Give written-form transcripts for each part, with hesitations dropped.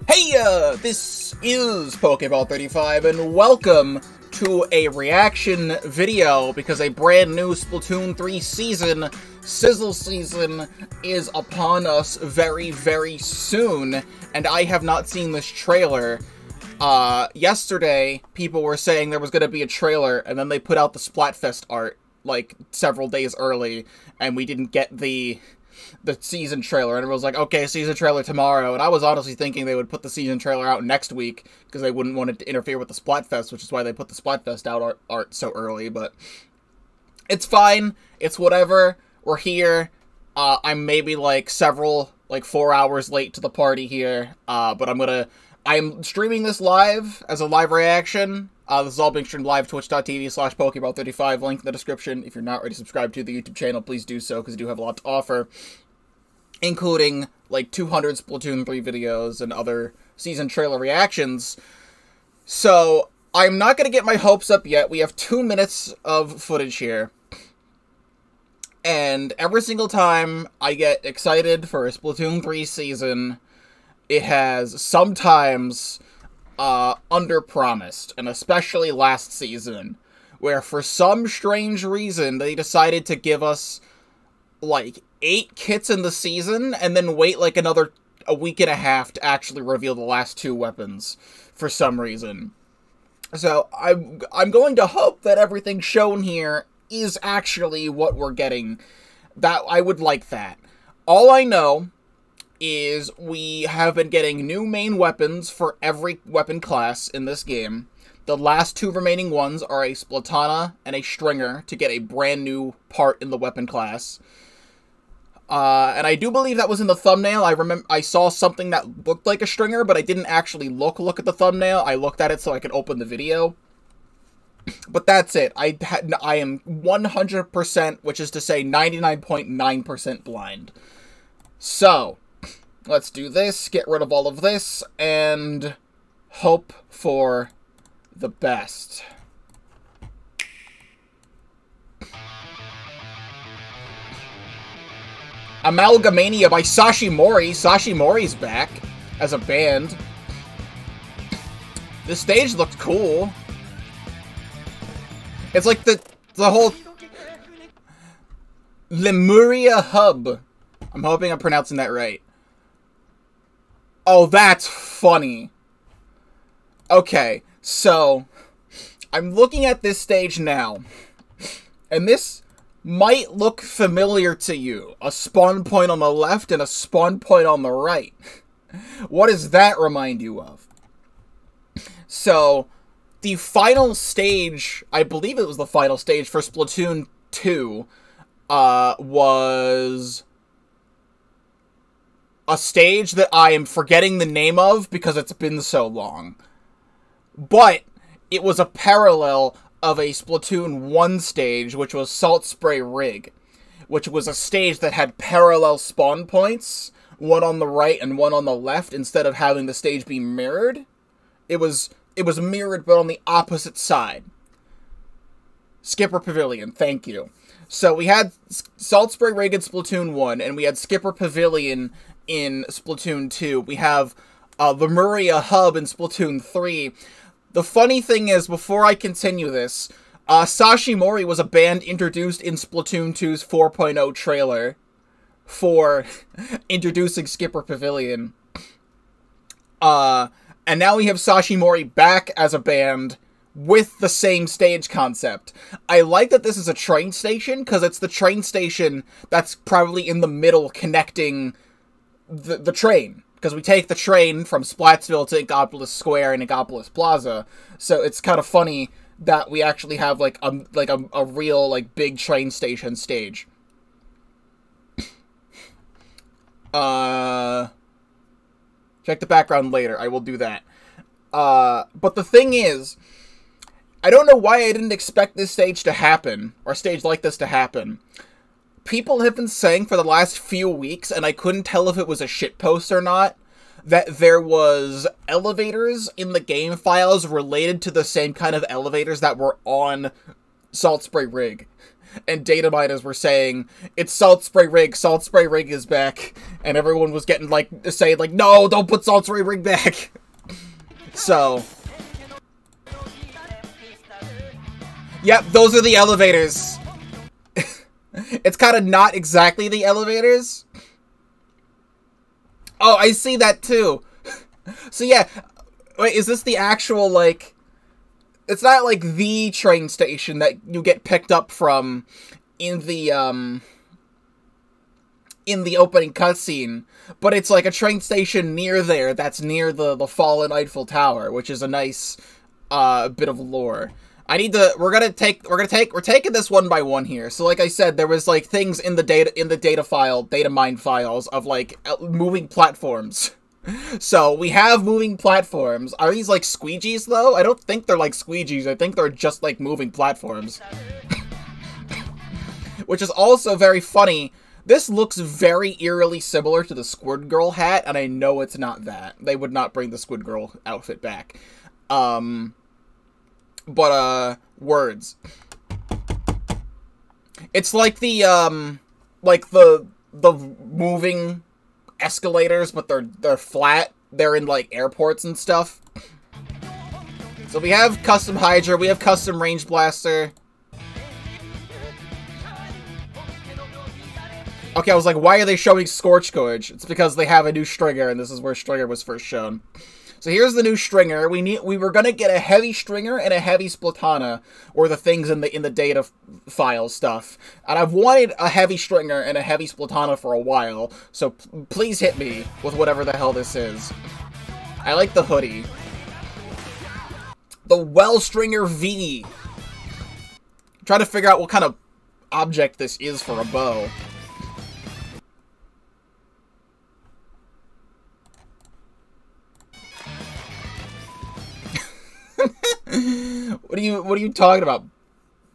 Heya! This is Pokéball35, and welcome to a reaction video, because a brand new Splatoon 3 season, Sizzle season, is upon us very, very soon, and I have not seen this trailer. Yesterday, people were saying there was going to be a trailer, and then they put out the Splatfest art, like, several days early, and we didn't get the season trailer, and everyone was like, okay, season trailer tomorrow, and I was honestly thinking they would put the season trailer out next week, because they wouldn't want it to interfere with the Splatfest, which is why they put the Splatfest out art so early, but it's fine, it's whatever, we're here, I'm maybe, like, 4 hours late to the party here, but I'm streaming this live as a live reaction. This is all being streamed live, twitch.tv/Pokéball35, link in the description. If you're not already subscribed to the YouTube channel, please do so, because I do have a lot to offer, including, like, 200 Splatoon 3 videos and other season trailer reactions. So, I'm not going to get my hopes up yet. We have 2 minutes of footage here. And every single time I get excited for a Splatoon 3 season, it has sometimes underpromised, and especially last season, where for some strange reason they decided to give us like 8 kits in the season and then wait like a week and a half to actually reveal the last 2 weapons for some reason. So I'm going to hope that everything shown here is actually what we're getting. That I would like that. All I know is we have been getting new main weapons for every weapon class in this game. The last 2 remaining ones are a Splatana and a Stringer to get a brand new part in the weapon class. And I do believe that was in the thumbnail. I saw something that looked like a Stringer, but I didn't actually look at the thumbnail. I looked at it so I could open the video. But that's it. I am 100%, which is to say 99.9% blind. So, let's do this, get rid of all of this, and hope for the best. Amalgamania by Sashimori. Sashimori's back as a band. This stage looked cool. It's like the whole Lemuria Hub. I'm hoping I'm pronouncing that right. Oh, that's funny. Okay, so I'm looking at this stage now, and this might look familiar to you. A spawn point on the left and a spawn point on the right. What does that remind you of? So, the final stage, I believe it was the final stage for Splatoon 2, was a stage that I am forgetting the name of because it's been so long. But it was a parallel of a Splatoon 1 stage, which was Salt Spray Rig, which was a stage that had parallel spawn points, one on the right and one on the left, instead of having the stage be mirrored. It was mirrored, but on the opposite side. Skipper Pavilion, thank you. So we had Salt Spray Rig in Splatoon 1, and we had Skipper Pavilion in Splatoon 2. We have Lemuria Hub in Splatoon 3. The funny thing is, before I continue this, Sashimori was a band introduced in Splatoon 2's 4.0 trailer for introducing Skipper Pavilion. And now we have Sashimori back as a band with the same stage concept. I like that this is a train station, because it's the train station that's probably in the middle connecting the train, because we take the train from Splatsville to Inkopolis Square and Inkopolis Plaza, so it's kind of funny that we actually have like a real like big train station stage. Check the background later, I will do that. But the thing is, I don't know why I didn't expect this stage to happen, or a stage like this to happen. People have been saying for the last few weeks, and I couldn't tell if it was a shitpost or not, that there was elevators in the game files related to the same kind of elevators that were on Salt Spray Rig. and data miners were saying, it's Salt Spray Rig is back, and everyone was getting, like, saying, like, no, don't put Salt Spray Rig back! So... Yep, those are the elevators. It's kind of not exactly the elevators. Oh, I see that too. So yeah, wait, is this the actual, like... It's not like the train station that you get picked up from in the opening cutscene, but it's like a train station near there that's near the fallen Eiffel Tower, which is a nice bit of lore. We're taking this one by one here. So like I said, there was like things in the data mine files of like moving platforms. So we have moving platforms. Are these like squeegees though? I don't think they're like squeegees. I think they're just like moving platforms. Which is also very funny. This looks very eerily similar to the Squid Girl hat, and I know it's not that. They would not bring the Squid Girl outfit back. Words. It's like the moving escalators, but they're flat. They're in, like, airports and stuff. So we have Custom Hydra, we have Custom Range Blaster. Okay, I was like, why are they showing Scorch Gorge? It's because they have a new Stringer, and this is where Stringer was first shown. So here's the new Stringer. We were gonna get a heavy Stringer and a heavy Splatana, or the things in the data file stuff. And I've wanted a heavy Stringer and a heavy Splatana for a while, so please hit me with whatever the hell this is. I like the hoodie. The Wellstringer V. I'm trying to figure out what kind of object this is for a bow. What are you talking about?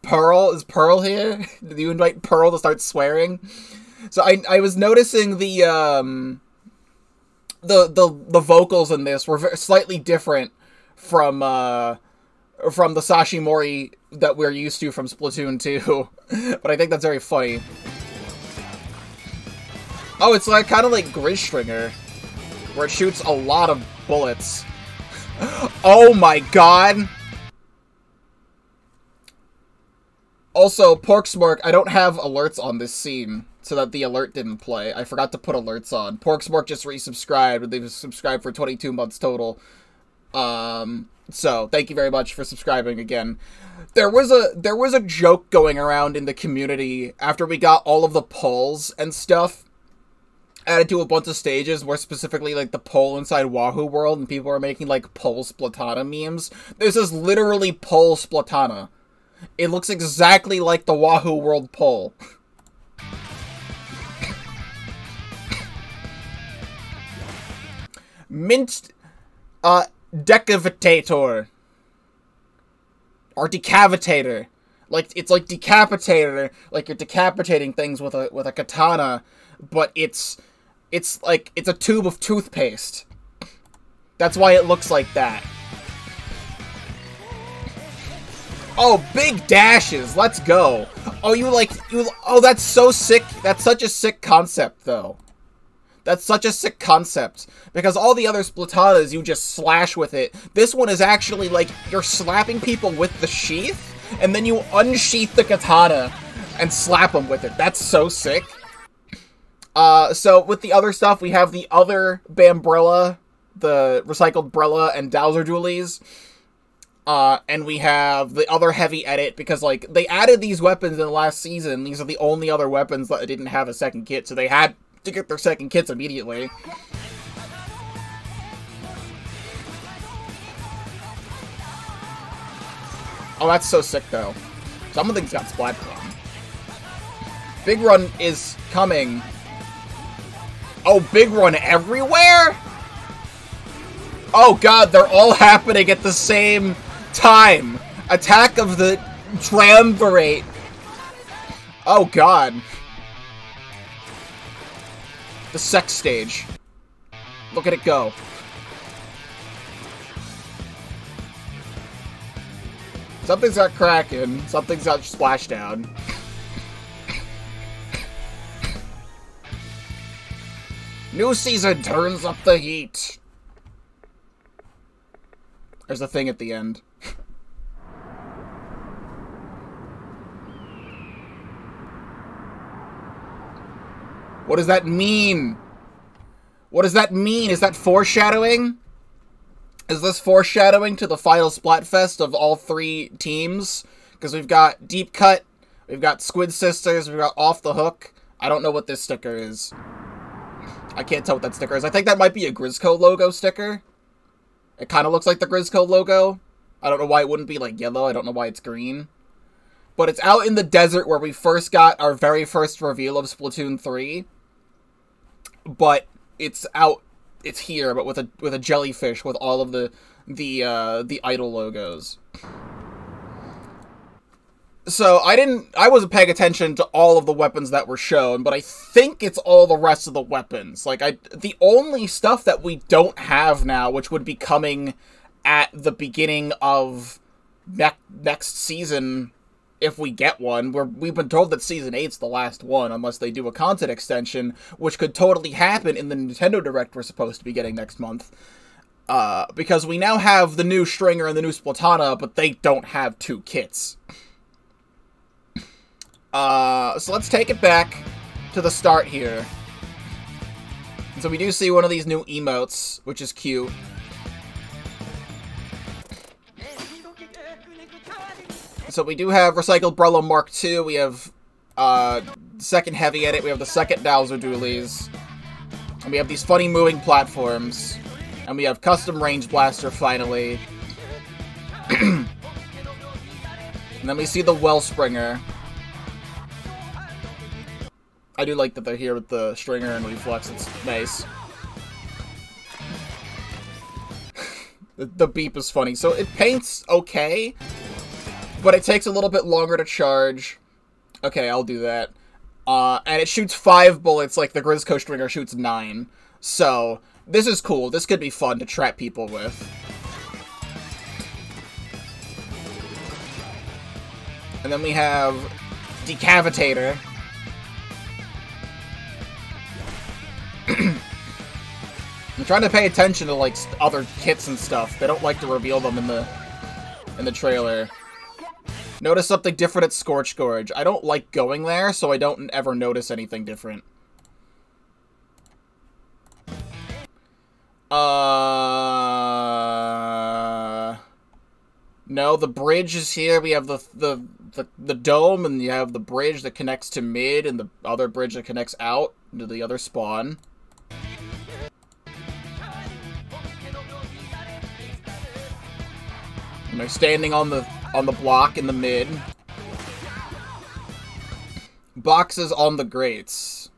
Pearl? Is Pearl here? Did you invite Pearl to start swearing? So I was noticing the vocals in this were slightly different from the Sashimori that we're used to from Splatoon 2. But I think that's very funny. Oh, it's like kind of like Grizzstringer, where it shoots a lot of bullets. Oh my god! Also, Porksmork, I don't have alerts on this scene, so that the alert didn't play. I forgot to put alerts on. Porksmork just resubscribed, they've subscribed for 22 months total. So, thank you very much for subscribing again. There was a joke going around in the community after we got all of the polls and stuff added to a bunch of stages, more specifically like the poll inside Wahoo World, and people are making like poll Splatana memes. This is literally poll Splatana. It looks exactly like the Wahoo World poll. Mint Decavitator. Or Decavitator. Like, it's like Decapitator, like you're decapitating things with a katana, but it's like, it's a tube of toothpaste. That's why it looks like that. Oh, big dashes, let's go. Oh, that's so sick. That's such a sick concept, though. That's such a sick concept. Because all the other Splatanas, you just slash with it. This one is actually, like, you're slapping people with the sheath, and then you unsheath the katana and slap them with it. That's so sick. So with the other stuff, we have the other Bambrella, the recycled Brella, and Dowser Dualies. And we have the other heavy edit, because, like, they added these weapons in the last season. These are the only other weapons that didn't have a second kit, so they had to get their second kits immediately. Oh, that's so sick, though. Some of things got Splat Run. Big Run is coming. Oh, Big Run everywhere? Oh god, they're all happening at the same time. Attack of the Triumvirate. Oh god. The sex stage. Look at it go. Something's got Kraken, something's got Splashdown. New season turns up the heat. There's a thing at the end. What does that mean? What does that mean? Is that foreshadowing? Is this foreshadowing to the final Splatfest of all 3 teams? Because we've got Deep Cut, we've got Squid Sisters, we've got Off the Hook. I don't know what this sticker is. I can't tell what that sticker is. I think that might be a Grizzco logo sticker. It kind of looks like the Grizzco logo. I don't know why it wouldn't be, like, yellow. I don't know why it's green. But it's out in the desert where we first got our very first reveal of Splatoon 3. But it's out... It's here, but with a jellyfish with all of the idol logos. So I wasn't paying attention to all of the weapons that were shown, but I think it's all the rest of the weapons. Like the only stuff that we don't have now, which would be coming at the beginning of next season, if we get one, we've been told that Season 8's the last one, unless they do a content extension, which could totally happen in the Nintendo Direct we're supposed to be getting next month. Because we now have the new Stringer and the new Splatana, but they don't have 2 kits. So let's take it back to the start here. So we do see one of these new emotes, which is cute. So we do have Recycled Brello Mark II, we have second Heavy Edit, we have the second Dowser Dualies, and we have these funny moving platforms, and we have Custom Range Blaster finally. And then we see the Wellspringer. I do like that they're here with the Stringer and Reflex, it's nice. The beep is funny. So it paints okay, but it takes a little bit longer to charge. Okay, I'll do that. And it shoots 5 bullets like the Grizzco Stringer shoots 9. So, this is cool. This could be fun to trap people with. And then we have Decavitator. I'm trying to pay attention to, like, other kits and stuff. They don't like to reveal them in the trailer. Notice something different at Scorch Gorge. I don't like going there, so I don't ever notice anything different. No, the bridge is here. We have the dome, and you have the bridge that connects to mid, and the other bridge that connects out to the other spawn. And they're standing on the block in the mid. Boxes on the grates.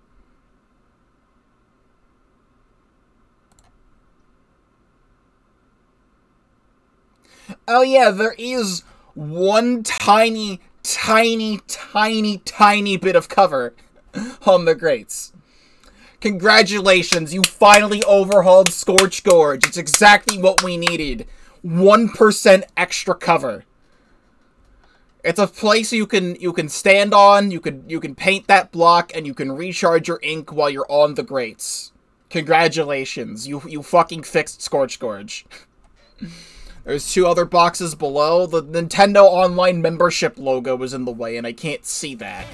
Oh yeah, there is one tiny bit of cover on the grates. Congratulations, you finally overhauled Scorch Gorge. It's exactly what we needed. 1% extra cover. It's a place you can stand on, you can paint that block, and you can recharge your ink while you're on the grates. Congratulations, you fucking fixed Scorch Gorge. There's 2 other boxes below. The Nintendo Online membership logo was in the way, and I can't see that.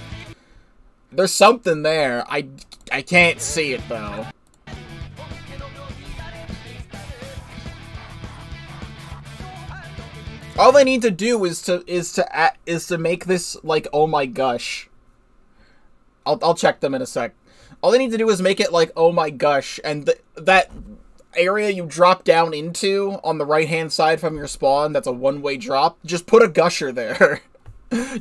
There's something there. I can't see it though. All they need to do is to make this like oh my gosh. I'll check them in a sec. All they need to do is make it like oh my gosh, and that area you drop down into on the right hand side from your spawn, that's a one-way drop. Just put a gusher there.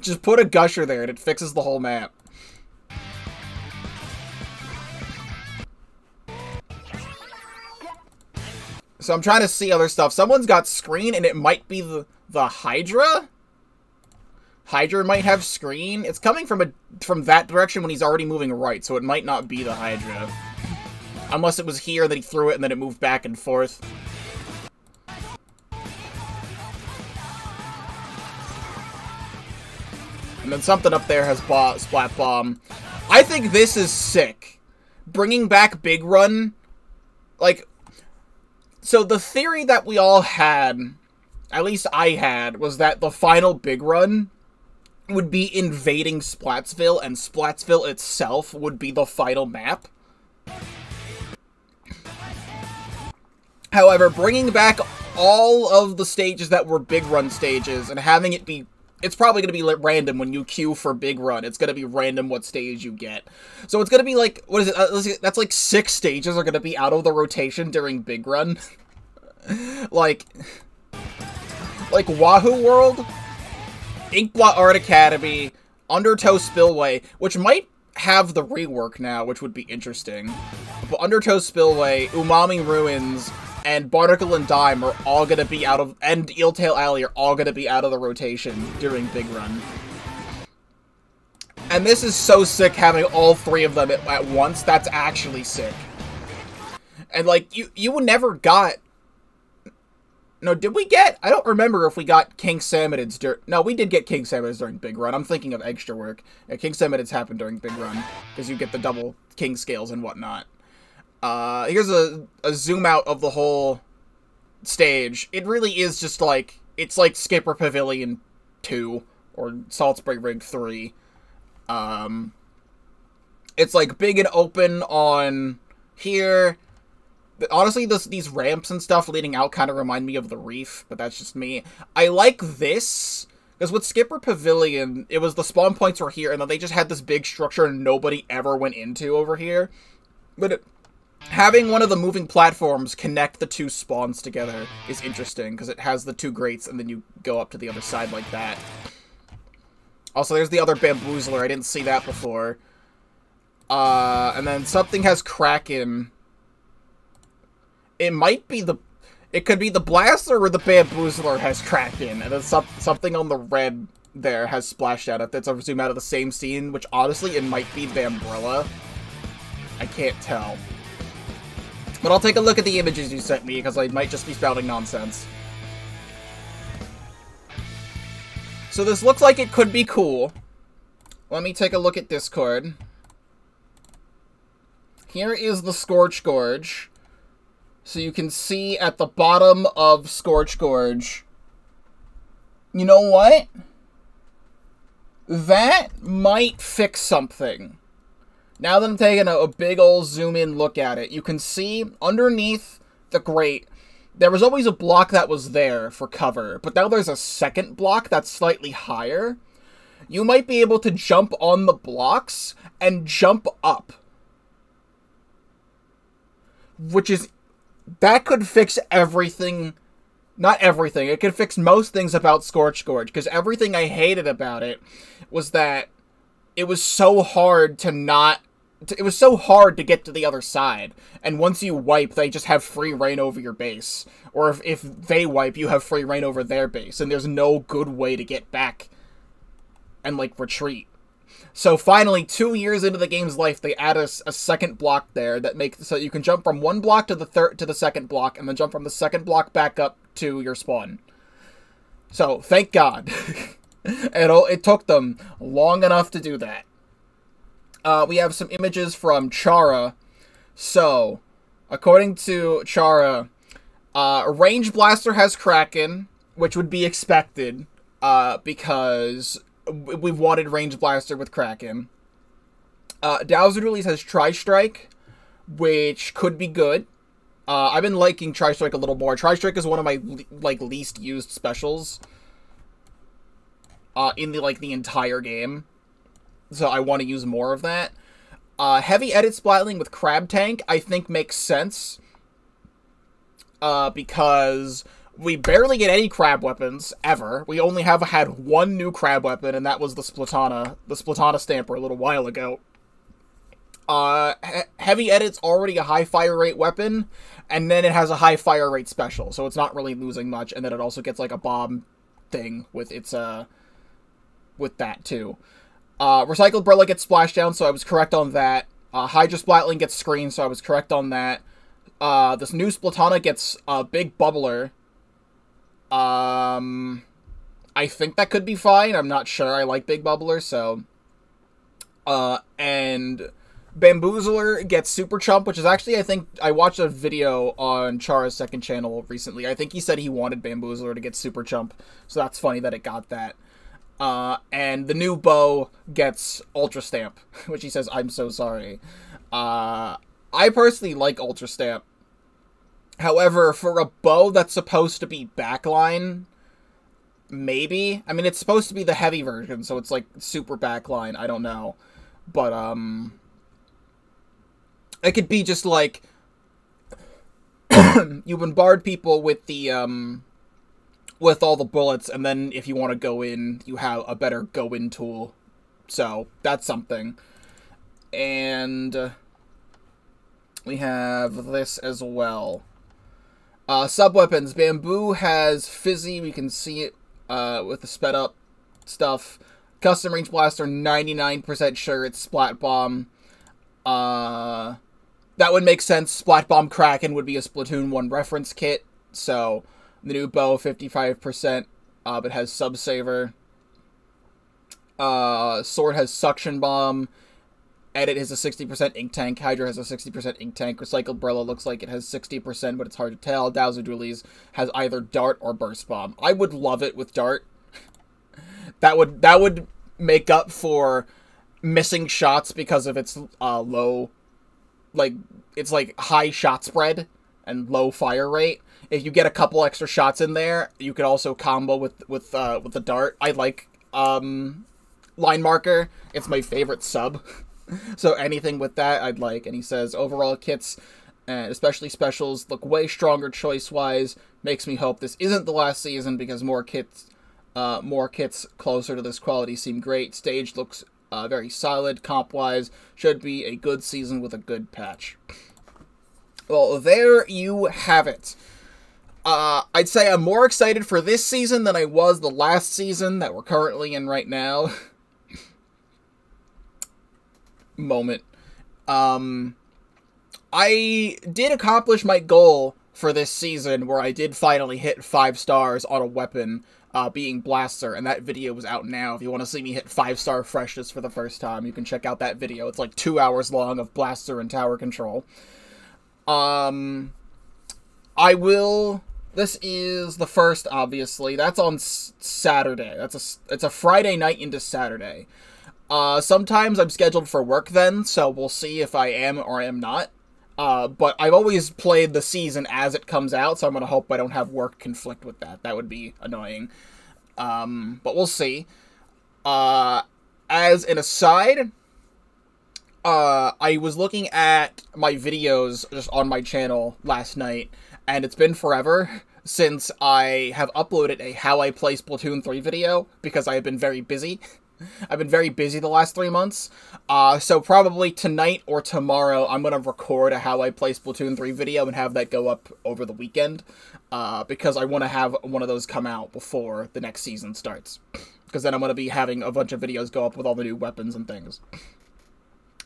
Just put a gusher there, and it fixes the whole map. So I'm trying to see other stuff. Someone's got screen, and it might be the Hydra? Hydra might have screen. It's coming from that direction when he's already moving right, so it might not be the Hydra. Unless it was here that he threw it and then it moved back and forth. And then something up there has Splat Bomb. I think this is sick. bringing back Big Run, like, so the theory that we all had, at least I had, was that the final Big Run would be invading Splatsville, and Splatsville itself would be the final map. However, bringing back all of the stages that were Big Run stages and having it be, it's probably going to be random when you queue for Big Run. It's going to be random what stage you get. So it's going to be like, what is it? That's like 6 stages are going to be out of the rotation during Big Run. like Wahoo World, Inkblot Art Academy, Undertow Spillway, which might have the rework now, which would be interesting. But Undertow Spillway, Umami Ruins, and Barnacle and Dime are all gonna be out of, and Eeltail Alley are all gonna be out of the rotation during Big Run. And this is so sick having all 3 of them at once. That's actually sick. And like, you never got... No, did we get... I don't remember if we got King Salmonids during... No, we did get King Salmonids during Big Run. I'm thinking of extra work. Yeah, King Salmonids happened during Big Run, because you get the double King Scales and whatnot. Here's a zoom out of the whole stage. It really is just like... It's like Skipper Pavilion 2, or Salt Spring Rig 3. It's like big and open on here. Honestly, these ramps and stuff leading out kind of remind me of the Reef, but that's just me. I like this, because with Skipper Pavilion, it was the spawn points were here, and then they just had this big structure nobody ever went into over here. But having one of the moving platforms connect the 2 spawns together is interesting, because it has the 2 grates, and then you go up to the other side like that. Also, there's the other Bamboozler. I didn't see that before. And then something has Kraken. It might be the... It could be the Blaster or the Bamboozler has Kraken. And then something on the red there has splashed out. If that's a zoom out of the same scene, which honestly, it might be the Umbrella. I can't tell. But I'll take a look at the images you sent me, because I might just be spouting nonsense. So this looks like it could be cool. Let me take a look at Discord. Here is the Scorch Gorge. So you can see at the bottom of Scorch Gorge. You know what? That might fix something. Now that I'm taking a big old zoom in look at it, you can see underneath the grate, there was always a block that was there for cover, but now there's a second block that's slightly higher. You might be able to jump on the blocks and jump up. Which is... That could fix everything... Not everything. It could fix most things about Scorch Gorge, because everything I hated about it was that it was so hard to not... It was so hard to get to the other side, and once you wipe, they just have free reign over your base. Or if they wipe, you have free reign over their base, and there's no good way to get back and, like, retreat. So finally, 2 years into the game's life, they add a second block there that makes so you can jump from one block to the second block, and then jump from the second block back up to your spawn. So, thank God. It took them long enough to do that. We have some images from Chara. So, according to Chara, Range Blaster has Kraken, which would be expected, because we've wanted Range Blaster with Kraken. Dowser Release has Tri-Strike, which could be good. I've been liking Tri-Strike a little more. Tri-Strike is one of my, least used specials in the entire game. So I want to use more of that. Heavy Edit Splatling with Crab Tank, I think makes sense. Because we barely get any crab weapons, ever. We only have had one new crab weapon, and that was the Splatana Stamper a little while ago. Heavy Edit's already a high fire rate weapon, and then it has a high fire rate special, so it's not really losing much, and then it also gets, like, a bomb thing with its, with that, too. Recycled Umbrella gets Splashdown, so I was correct on that. Hydra Splatling gets Screen, so I was correct on that. This new Splatana gets Big Bubbler. I think that could be fine. I'm not sure. I like Big Bubbler, so... and Bamboozler gets Super Chump, which is actually, I think, I watched a video on Chara's second channel recently. I think he said he wanted Bamboozler to get Super Chump, so that's funny that it got that. And the new bow gets Ultra Stamp, which he says, I'm so sorry. I personally like Ultra Stamp. However, for a bow that's supposed to be backline, maybe. I mean, it's supposed to be the heavy version, so it's like super backline, I don't know. But, it could be just like, you bombard people with the, with all the bullets, and then if you want to go in, you have a better go-in tool. So, that's something. And we have this as well. Sub-weapons. Bamboo has Fizzy, we can see it, with the sped-up stuff. Custom Range Blaster, 99% sure it's Splat Bomb. That would make sense. Splat Bomb Kraken would be a Splatoon 1 reference kit. So, the new bow, 55%. It has Sub-Saver. Sword has Suction Bomb. Edit has a 60% Ink Tank. Hydra has a 60% Ink Tank. Recycled Brella looks like it has 60%, but it's hard to tell. Dowser Dualies has either Dart or Burst Bomb. I would love it with Dart. That would make up for missing shots because of its low, like, it's like high shot spread and low fire rate. If you get a couple extra shots in there, you could also combo with the Dart. I like Line Marker. It's my favorite sub. So anything with that, I'd like. And he says, overall kits, especially specials, look way stronger choice-wise. Makes me hope this isn't the last season because more kits closer to this quality seem great. Stage looks very solid. Comp-wise, should be a good season with a good patch. Well, there you have it. I'd say I'm more excited for this season than I was the last season that we're currently in right now. Moment. I did accomplish my goal for this season where I did finally hit 5 stars on a weapon, being Blaster, and that video was out now. If you want to see me hit 5-star freshness for the first time, you can check out that video. It's like 2 hours long of Blaster and tower control. This is the first, obviously. That's on Saturday. It's a Friday night into Saturday. Sometimes I'm scheduled for work then, so we'll see if I am or am not. But I've always played the season as it comes out, so I'm gonna hope I don't have work conflict with that. That would be annoying. But we'll see. As an aside, I was looking at my videos just on my channel last night, and it's been forever since I have uploaded a How I Play Splatoon 3 video, because I have been very busy. I've been very busy the last 3 months, so probably tonight or tomorrow I'm going to record a How I Play Splatoon 3 video and have that go up over the weekend, because I want to have one of those come out before the next season starts, because then I'm going to be having a bunch of videos go up with all the new weapons and things.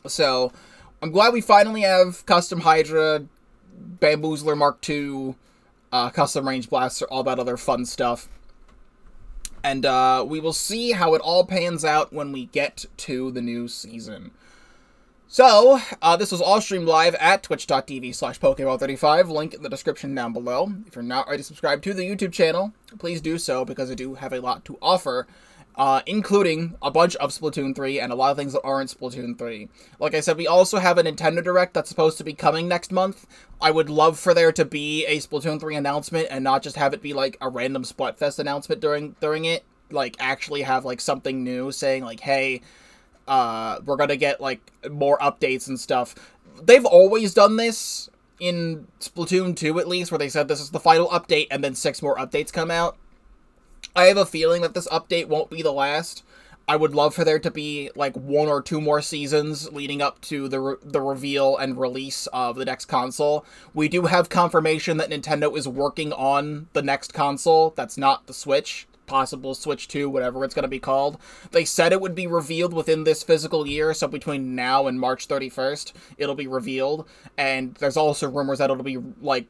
So, I'm glad we finally have Custom Hydra, Bamboozler Mark II, Custom Range Blaster, all that other fun stuff. And we will see how it all pans out when we get to the new season. So, this was all streamed live at twitch.tv/Pokéball35, link in the description down below. If you're not already subscribed to the YouTube channel, please do so, because I do have a lot to offer, including a bunch of Splatoon 3 and a lot of things that aren't Splatoon 3. Like I said, we also have a Nintendo Direct that's supposed to be coming next month. I would love for there to be a Splatoon 3 announcement and not just have it be like a random Splatfest announcement during it. Like, actually have like something new saying like, hey, we're gonna get like more updates and stuff. They've always done this in Splatoon 2 at least, where they said this is the final update and then 6 more updates come out. I have a feeling that this update won't be the last. I would love for there to be like 1 or 2 more seasons leading up to the reveal and release of the next console. We do have confirmation that Nintendo is working on the next console that's not the Switch. Possible Switch 2, whatever it's going to be called. They said it would be revealed within this physical year, so between now and March 31st, it'll be revealed. And there's also rumors that it'll be like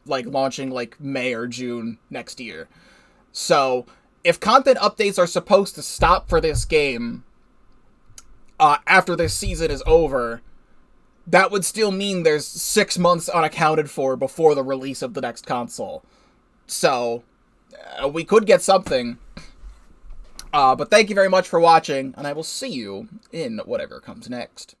launching like May or June next year. So, if content updates are supposed to stop for this game after this season is over, that would still mean there's 6 months unaccounted for before the release of the next console. So, we could get something. But thank you very much for watching, and I will see you in whatever comes next.